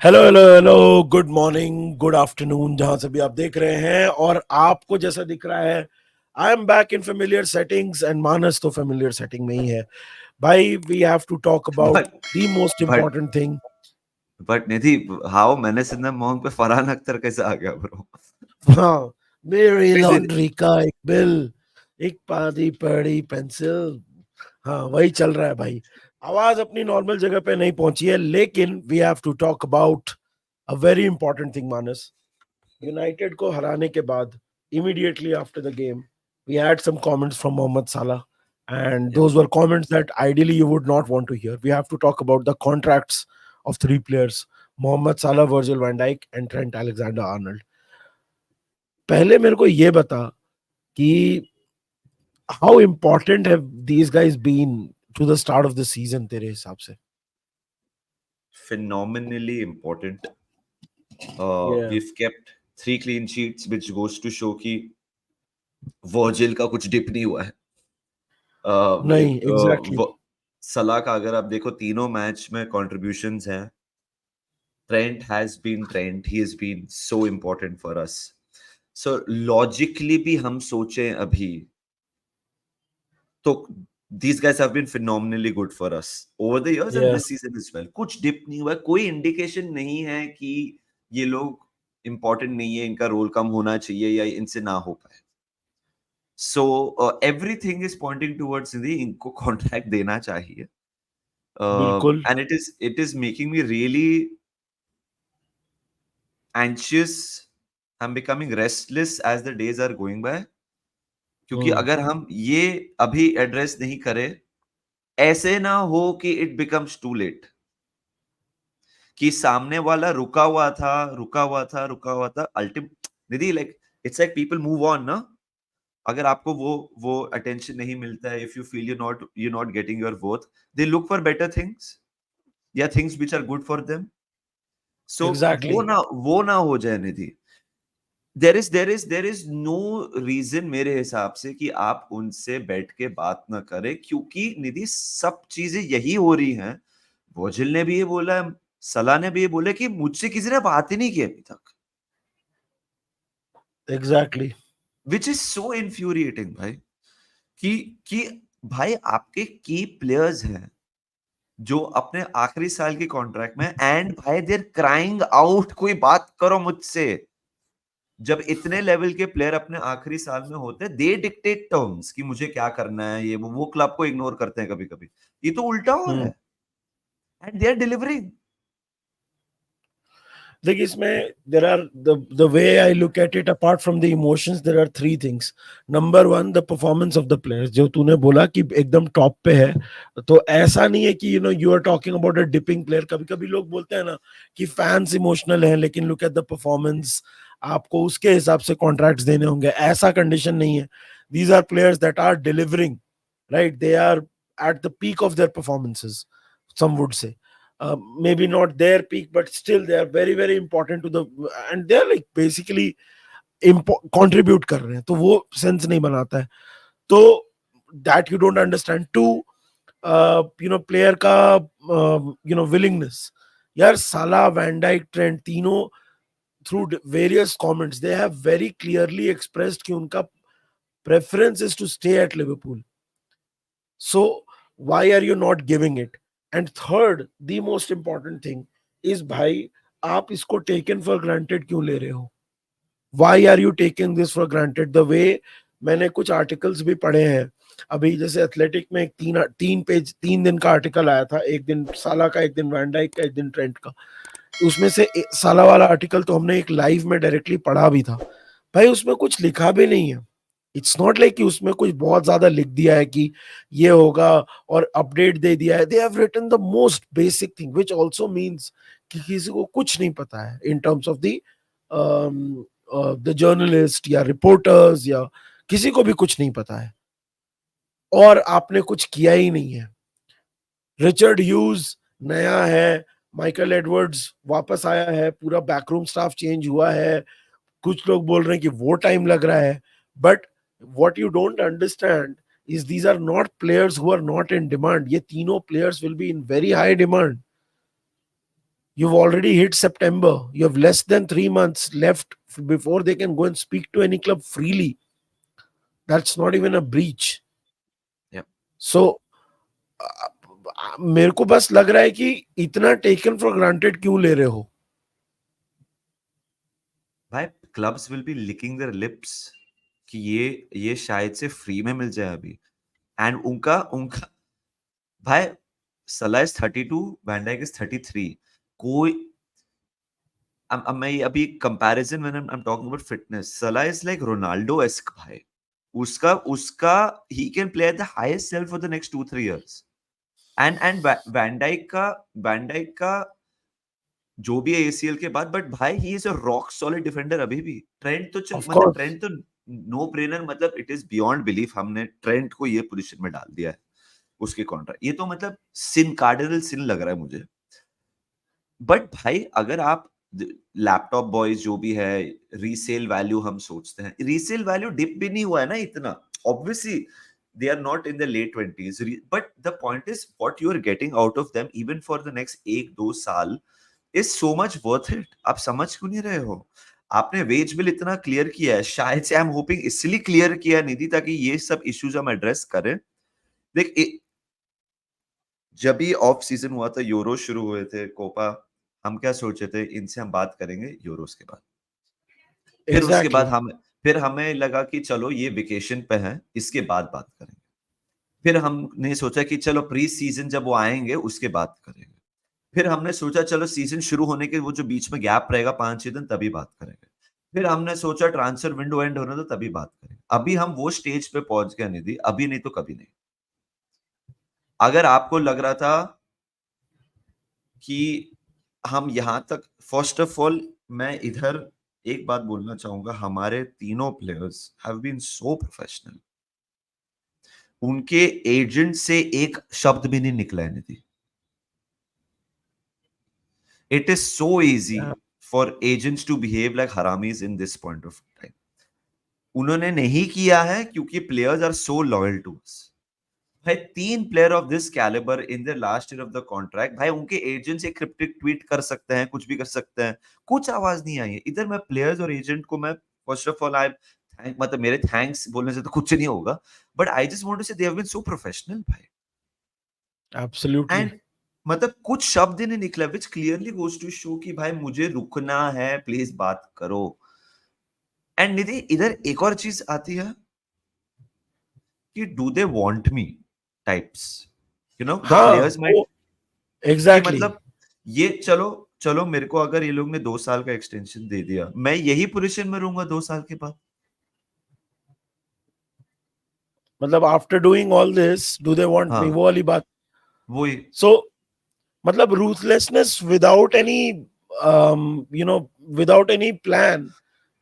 Hello hello hello, good morning, good afternoon, जहां से भी आप देख रहे हैं। और आपको जैसा दिख रहा है, I am back in familiar settings and Manas तो फेमिलियर सेटिंग में ही है। भाई, we have to talk about but the most but important thing. But Nidhi, how मैंने सिंधा मोहन पे फरहान अख्तर कैसे आ गया ब्रो? हाँ, मेरी लॉन्ड्री का एक बिल, एक पादी पड़ी पेंसिल। हाँ, वही चल रहा है भाई। आवाज अपनी नॉर्मल जगह पे नहीं पहुंची है, लेकिन we have to talk about a very important thing, Manas. United को हराने के बाद immediately after the game we had some comments from Mohamed Salah, and या those were comments that ideally you would not want to hear. We have to talk about the contracts of three players: Mohamed Salah, Virgil van Dijk and Trent Alexander-Arnold. पहले मेरे को ये बता कि how important have these guys been to the start of the season तेरे हिसाब से? phenomenally important. Yeah. We've kept 3 clean sheets, which goes to show कि वर्जिल का कुछ डिप नहीं हुआ है. नहीं, एग्जैक्टली। सलाह का अगर आप देखो, तीनों मैच में कंट्रीब्यूशंस हैं. Trent has been Trent, he has been so important for us. So logically भी हम सोचें अभी तो these guys have been phenomenally good for us over the years and Yeah, this season as well. कुछ dip नहीं हुआ है, कोई इंडिकेशन नहीं है कि ये लोग इंपॉर्टेंट नहीं है, इनका रोल कम होना चाहिए या इनसे ना हो पाए. So everything is pointing towards इनको कॉन्ट्रैक्ट देना चाहिए. बिल्कुल। And it is making me really anxious. I am becoming restless as the days are going by, क्योंकि हम्म। अगर हम ये अभी एड्रेस नहीं करें, ऐसे ना हो कि इट बिकम्स टू लेट, कि सामने वाला रुका हुआ था ultimate. Nidhi, like it's like people move on ना. अगर आपको वो अटेंशन नहीं मिलता है, if you feel you not getting your worth, they look for better things या things which are good for them. So exactly. वो ना हो जाए Nidhi. There is no reason मेरे हिसाब से कि आप उनसे बैठ के बात ना करें, क्योंकि निधि सब चीजें यही हो रही हैं. वोजिल ने भी ये बोला, सलाह ने भी ये बोला कि मुझसे किसी ने बात ही नहीं की अभी तक, एग्जैक्टली। विच इज सो इन्फ्यूरिएटिंग भाई. कि भाई आपके की प्लेयर्स हैं जो अपने आखिरी साल के कॉन्ट्रैक्ट में, एंड भाई देर क्राइंग आउट, कोई बात करो मुझसे. जब इतने लेवल के प्लेयर अपने आखिरी साल में होते, दे डिक्टेट टर्म्स कि मुझे क्या करना है, ये वो क्लब को इग्नोर करते हैं कभी कभी. ये तो उल्टा हो रहा हम्म। है, एंड दे आर डिलीवरिंग. देखिए, इसमें there are the way I look at it, apart from the emotions, there are three things. Number one, the performance of the players, जो तूने बोला कि एकदम टॉप पे है। तो ऐसा नहीं है कि you are talking about a dipping player. कभी कभी लोग बोलते हैं ना कि फैंस इमोशनल हैं, लेकिन लुक एट द परफॉर्मेंस, आपको उसके हिसाब से कॉन्ट्रैक्ट्स देने होंगे। ऐसा कंडीशन नहीं है। These are players that are delivering, right? They are at the peak of their performances, some would say. Maybe not their peak, but still they are very very important to the, and they are like basically contribute कर रहे हैं, तो वो sense नहीं बनाता है। तो that you don't understand. Two, player का विलिंगनेस। यार, साला, वैन डाइक, ट्रेंट, तीनों through various comments they have very clearly expressed कि उनका preference is to stay at Liverpool. So why are you not giving it? And third, the most important thing is, भाई, आप इसको taken for granted क्यों ले रहे हो? Why are you taking this for granted? The way मैंने कुछ articles भी पढ़े हैं अभी, जैसे एथलेटिक में एक तीन पेज 3 दिन का आर्टिकल आया था, एक दिन साला का, एक दिन वैन डाइक का, एक दिन ट्रेंट का। उसमें से साला वाला आर्टिकल तो हमने एक लाइव में डायरेक्टली पढ़ा भी था। भाई, उसमें कुछ लिखा भी नहीं है। इट्स नॉट लाइक कि उसमें कुछ बहुत ज्यादा लिख दिया है कि ये होगा और अपडेट दे दिया है। They have written the most basic thing, which also means कि किसी को कुछ नहीं पता है in terms of the journalist या रिपोर्टर्स, या किसी को भी कुछ नहीं पता है। और आपने कुछ किया ही नहीं है। रिचर्ड ह्यूज नया है, माइकल एडवर्ड्स वापस आया है, पूरा बैकरूम स्टाफ चेंज हुआ है। कुछ लोग बोल रहे हैं कि वो टाइम लग रहा है, but what you don't understand is these are not players who are not in demand. ये तीनों players will be in very high demand. You've already hit September. You have less than 3 months left before they can go and speak to any club freely. That's not even a breach. Yeah. So मेरे को बस लग रहा है कि इतना taken for granted क्यों ले रहे हो? भाई clubs will be licking their lips कि ये शायद से फ्री में मिल जाए अभी, एंड उनका उनका भाई सलाह इज 32, वैन डाइक इज 33. कोई अब मैं अभी comparison when I am talking about fitness, Salah is like Ronaldo ask भाई. उसका उसका ही can play at the highest level for the next 2-3 years. And Van Dijk का जो भी है एसीएल के बाद, बट भाई he is a rock solid defender अभी भी. ट्रेंट तो ऑफ कोर्स. ट्रेंट तो नो ब्रेनर, मतलब इट इज बियॉन्ड बिलीफ हमने ट्रेंट को ये पोजीशन में डाल दिया है उसके कॉन्ट्रैक्ट. ये तो मतलब सिन, कार्डिनल सिन लग रहा है मुझे. बट भाई अगर आप लैपटॉप बॉयज जो भी है, रीसेल वैल्यू हम सोचते हैं, रीसेल वैल्यू डिप भी नहीं हुआ है ना इतना. Obviously they are not in the late 20s, but the point is what you are getting out of them even for the next 1-2 साल is so much worth it. आप समझ क्यों नहीं रहे हो? आपने वेज बिल इतना क्लियर किया है, शायद से आई एम होपिंग इसलिए क्लियर किया निधि ताकि ये सब इश्यूज हम एड्रेस करें. देख जब भी ऑफ सीजन हुआ था, यूरो शुरू हुए थे, कोपा, हम क्या सोचे थे इनसे हम बात करेंगे यूरोस के बाद. फिर उसके बाद एग्जैक्टली. फिर हमें लगा कि चलो ये वेकेशन पे है, इसके बाद बात करेंगे. फिर हमने सोचा कि चलो प्री सीजन जब वो आएंगे उसके बात करेंगे. फिर हमने सोचा चलो सीजन शुरू होने के वो जो बीच में गैप रहेगा 5-6 दिन, तभी बात करेंगे. फिर हमने सोचा ट्रांसफर विंडो एंड होने दो, तभी बात करेंगे. अभी हम वो स्टेज पे पहुंच गए निधि, अभी नहीं तो कभी नहीं. अगर आपको लग रहा था कि हम यहां तक, फर्स्ट ऑफ ऑल मैं इधर एक बात बोलना चाहूंगा, हमारे तीनों players have been so professional. उनके एजेंट से एक शब्द भी नहीं निकला है Nidhi. It is so easy for agents to behave like हरामीज in this point of time. उन्होंने नहीं किया है क्योंकि players are so loyal to us. भाई 3 player of this calibre in the last year of the contract, भाई उनके agent से क्रिप्टिक ट्वीट कर सकते हैं, कुछ भी कर सकते हैं, कुछ आवाज नहीं आई है. इधर मैं प्लेयर्स और एजेंट को मैं first of all I thank, मतलब मेरे थैंक्स बोलने से तो कुछ नहीं होगा, but I just want to say they have been so professional भाई. एब्सोल्युटली. एंड मतलब कुछ शब्द ही नहीं निकला, which clearly goes to show कि भाई मुझे रुकना है, प्लीज बात करो. एंड निधि इधर एक और चीज आती है कि do they want me types, you know the हाँ, प्लेयर्स माइट, कि एग्जैक्टली. मतलब ये चलो चलो मेरे को अगर ये लोग ने 2 साल का एक्सटेंशन दे दिया, मैं यही पोजीशन में रहूंगा 2 साल के बाद. मतलब after doing all this do they want me, हाँ वो वाली बात. वही. सो मतलब ruthlessness without any without any plan,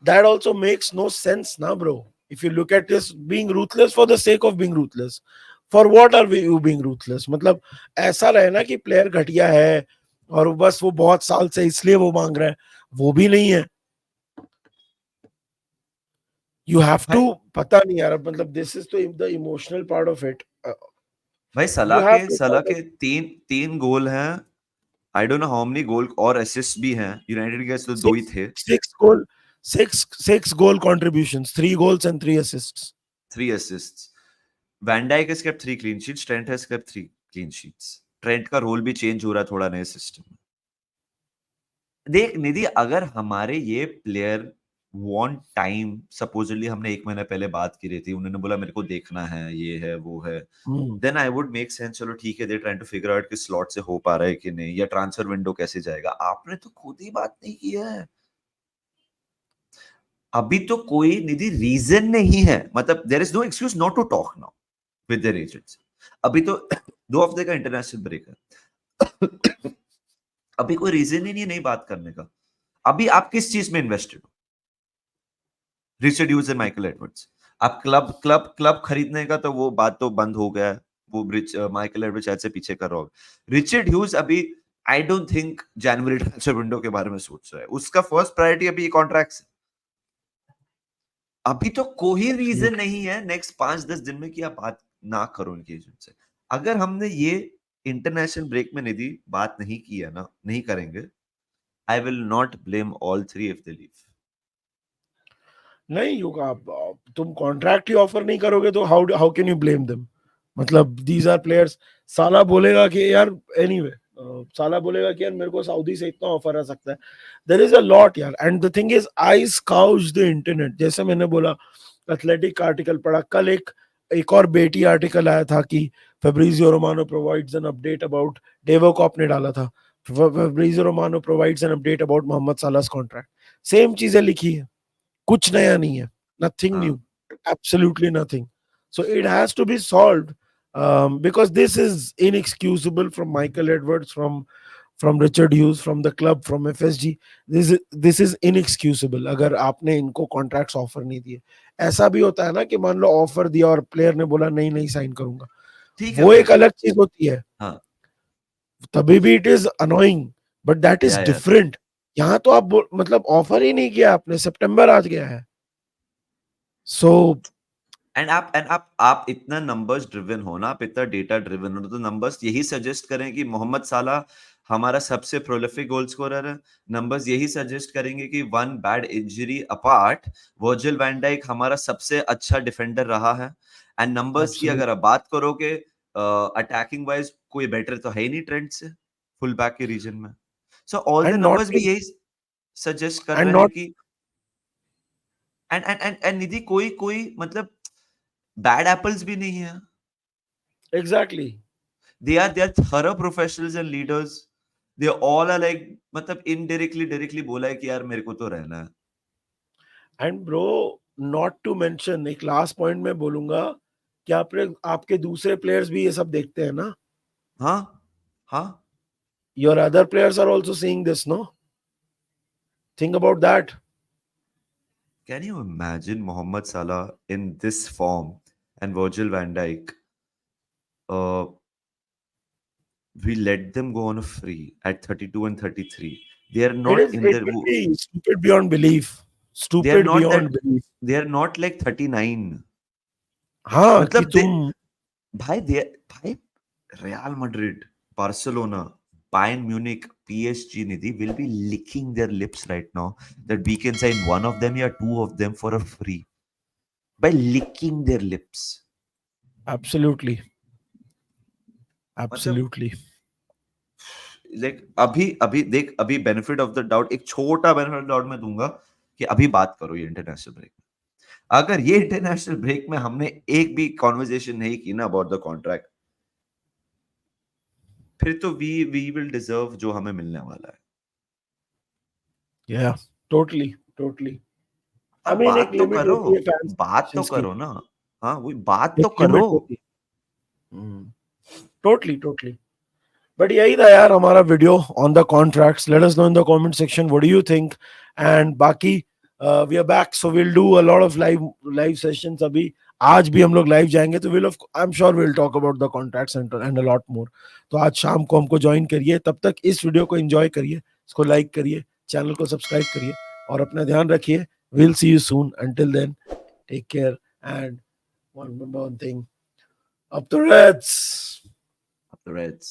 that also makes no sense now, bro. If you look at this, being ruthless for the sake of being ruthless, for what are you being ruthless? मतलब ऐसा रहे ना कि player घटिया है और बस वो बहुत साल से इसलिए वो मांग रहा है, वो भी नहीं है. यू हैव टू, भाई पता नहीं यार, मतलब this is the emotional part of it. भाई यू हैव टू. सलाह के तीन तीन गोल हैं. I don't know how many goal और असिस्ट भी हैं. यूनाइटेड के तो 2 ही थे. Six goal contributions, 3 goals and 3 assists. 3 assists. Van Dijk has kept 3 clean sheets, Trent has kept 3 clean sheets. Trent का रोल भी चेंज हो रहा है थोड़ा नए सिस्टम में. देख निधि अगर हमारे ये प्लेयर वांट टाइम, सपोजिटली हमने 1 महीना पहले बात की रही थी, उन्होंने बोला मेरे को देखना है, ये है वो है, Hmm. Then I would make sense. चलो ठीक है, दे ट्राइंग टू फिगर आउट कि स्लॉट से हो पा रहा है कि नहीं, या ट्रांसफर विंडो कैसे जाएगा. आपने तो खुद ही बात नहीं किया है. अभी तो कोई निधि रीजन नहीं है, मतलब there is no excuse not to talk now with their agents. अभी तो 2 हफ्ते का इंटरनेशनल ब्रेक है. अभी कोई रीजन ही नहीं बात करने का. अभी आप किस चीज में इन्वेस्टेड हो? Richard Hughes and Michael Edwards. आप क्लब खरीदने का तो वो बात तो बंद हो गया है. वो माइकल एडवर्ड्स शायद से पीछे कर रहा होगा. रिचर्ड ह्यूज अभी I don't think January transfer window के बारे में सोच रहा है. उसका फर्स्ट प्रायोरिटी अभी कॉन्ट्रैक्ट है. अभी तो कोई रीजन नहीं है नेक्स्ट 5-10 दिन में कि आप बात ना करो इनके एजेंट से. अगर हमने ये इंटरनेशनल ब्रेक में निधि बात नहीं की है ना, नहीं करेंगे, I will not blame all three if they leave. नहीं होगा, तुम कॉन्ट्रैक्ट ही ऑफर नहीं करोगे तो how can you blame them? मतलब दीज आर प्लेयर्स. साला बोलेगा कि यार एनीवे, साला बोलेगा कि यार मेरे को सऊदी से इतना ऑफर आ सकता है. देयर इज अ लॉट यार, and the thing is I scour the internet. जैसे मैंने बोला, एथलेटिक का आर्टिकल पढ़ा कल, एक और बेटी आर्टिकल आया था कि Fabrizio Romano provides an update about, डेवोकॉप ने डाला था, Fabrizio Romano provides an update about Mohamed Salah's contract. Same चीजें लिखी है, कुछ नया नहीं है, nothing हाँ new, absolutely nothing. So it has to be solved, because this is inexcusable from Michael Edwards, from Richard Hughes, from the club, from FSG. This is inexcusable. अगर आपने इनको कॉन्ट्रैक्ट्स ऑफर नहीं दिए. ऐसा भी होता है ना कि मान लो ऑफर दिया और प्लेयर ने बोला नहीं नहीं साइन करूंगा, ठीक है वो भाई. एक अलग चीज होती है. हाँ तभी भी it is annoying, but that is या डिफरेंट. यहाँ तो आप मतलब ऑफर ही नहीं किया आपने, सितंबर आज गया है. सो आप इतना नंबर्स ड्रिवन हो ना, आप इतना डेटा ड्रिवन हो, तो नंबर्स यही सजेस्ट करें कि मोहम्मद साला हमारा सबसे प्रोलिफिक गोल स्कोरर है. नंबर्स यही सजेस्ट करेंगे कि one bad injury apart Virgil Van Dijk हमारा सबसे अच्छा डिफेंडर रहा है. एंड नंबर्स की अगर आप बात करोगे अटैकिंग वाइज, कोई बेटर तो है ही नहीं ट्रेंड से फुल बैक के रीजन में. So all the end not numbers भी यही सजेस्ट कर एंड रहे हैं नॉट कि एंड निधि कोई कोई मतलब बैड एप्पल्स भी नहीं है. Exactly. They are thorough professionals and leaders. They all are like, मतलब indirectly बोला है कि यार मेरे को तो रहना है. And bro, not to mention, एक लास्ट पॉइंट में बोलूंगा कि आपके दूसरे प्लेयर्स भी ये सब देखते हैं ना. हाँ हाँ. Your other players are also seeing this, no? Think about that. Can you imagine Mohamed Salah in this form and Virgil van Dijk? Uh, we let them go on a free at 32 and 33. They are not in It their. will be stupid beyond belief. They are Stupid not beyond that. belief. They are not like 39. हाँ कि मतलब तुम भाई Real Madrid, Barcelona, Bayern Munich, PSG, Nidhi will be licking their lips right now that we can sign one of them or two of them for a free. By licking their lips. Absolutely, मतलब absolutely. Like अभी अभी देख, अभी benefit of the doubt, एक छोटा benefit of doubt मैं दूंगा कि अभी बात करो ये इंटरनेशनल ब्रेक में. अगर ये इंटरनेशनल ब्रेक में हमने एक भी कॉन्वर्जेशन नहीं की ना अबाउट द कॉन्ट्रैक्ट, फिर तो वी विल डिजर्व जो हमें मिलने वाला है. या टोटली टोटली. आई अब मीन एक बात तो लिमिट करो, होती है फैंस बात तो की, करो ना. हाँ वही बात तो एक करो. लिमिट होती है. Totally totally. बट यही था यार हमारा video on the contracts. Let us know in the comment section what do you think. And बाकी we are back, so will do a lot of live sessions. अभी आज भी हम लोग लाइव जाएंगे तो will, I am sure will talk about the contracts and a lot more. तो आज शाम को हमको ज्वाइन करिए. तब तक इस वीडियो को एंजॉय करिए, इसको लाइक करिए, चैनल को सब्सक्राइब करिए और अपना ध्यान रखिए. Will see you soon. Until then, take care and one thing, up the Reds. Reds.